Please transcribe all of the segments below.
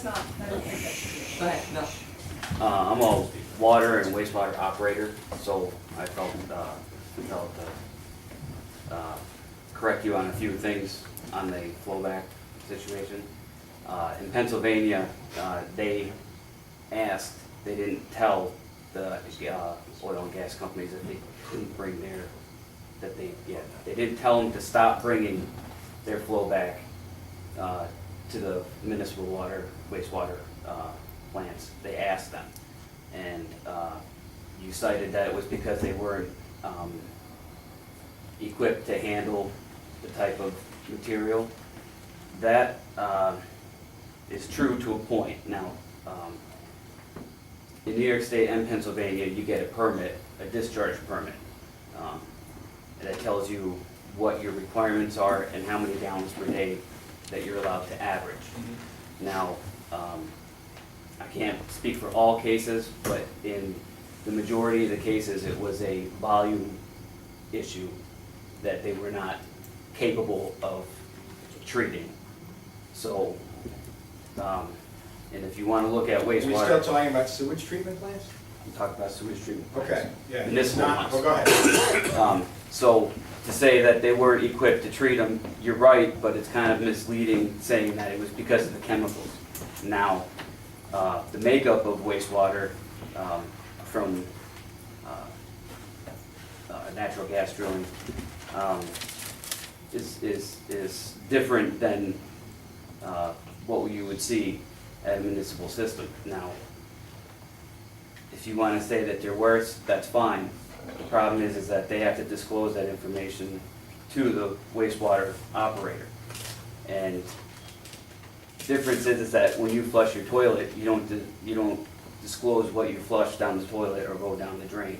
that's not, I don't think that should be. Go ahead, no. I'm a water and wastewater operator, so I felt correct you on a few things on the flowback situation. In Pennsylvania, they didn't tell the oil and gas companies that they couldn't bring they didn't tell them to stop bringing their flowback to the municipal water, wastewater plants. They asked them. And you cited that it was because they weren't equipped to handle the type of material. That is true to a point. Now, in New York State and Pennsylvania, you get a permit, a discharge permit. And it tells you what your requirements are and how many gallons per day that you're allowed to average. Mm-hmm. Now, I can't speak for all cases, but in the majority of the cases, it was a volume issue that they were not capable of treating. So, and if you want to look at wastewater. Are we still talking about sewage treatment plants? I'm talking about sewage treatment plants. Okay, yeah. Municipal ones. Well, go ahead. So to say that they weren't equipped to treat them, you're right, but it's kind of misleading saying that it was because of the chemicals. Now, the makeup of wastewater from natural gas drilling is different than what you would see at a municipal system. Now, if you want to say that they're worse, that's fine. The problem is that they have to disclose that information to the wastewater operator. And the difference is that when you flush your toilet, you don't disclose what you flush down the toilet or go down the drain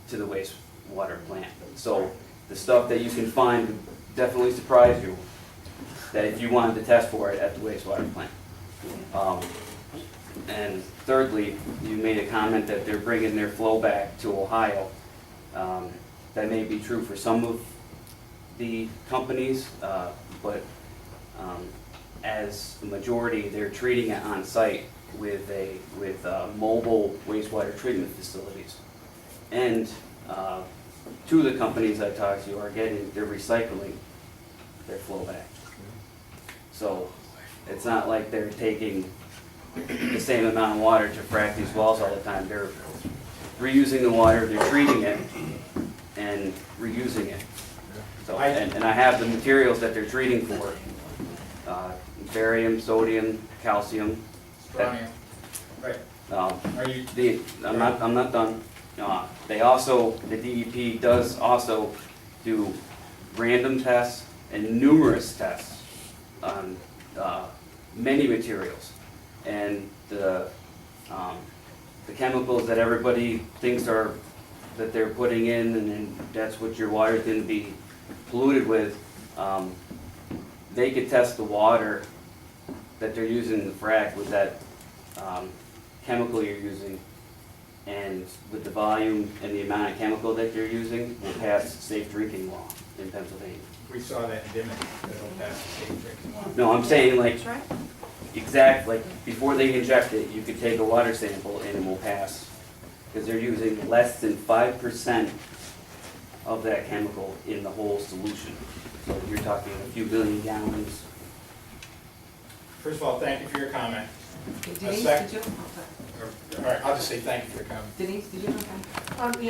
to the wastewater plant. So the stuff that you can find would definitely surprise you that if you wanted to test for it at the wastewater plant. And thirdly, you made a comment that they're bringing their flow back to Ohio. That may be true for some of the companies, but as the majority, they're treating it on site with mobile wastewater treatment facilities. And two of the companies I talked to they're recycling their flow back. So it's not like they're taking the same amount of water to frack these wells all the time. They're reusing the water, they're treating it, and reusing it. So, and I have the materials that they're treating for: barium, sodium, calcium. Strontium. Right. Are you? I'm not done. They also, the DEP does also do random tests and numerous tests on many materials. And the chemicals that everybody thinks that they're putting in, and that's what your water is going to be polluted with, they could test the water that they're using in the frac with that chemical you're using, and with the volume and the amount of chemical that you're using, will pass safe drinking law in Pennsylvania. We saw that in Dimmock, that'll pass the safe drinking law. No, I'm saying like, That's right. exactly, before they inject it, you could take a water sample and it will pass, because they're using less than 5% of that chemical in the whole solution. So you're talking a few billion gallons. First of all, thank you for your comment. Denise, sec- did you? All right, I'll just say thank you for your comment. Denise, did you? Okay. Yeah.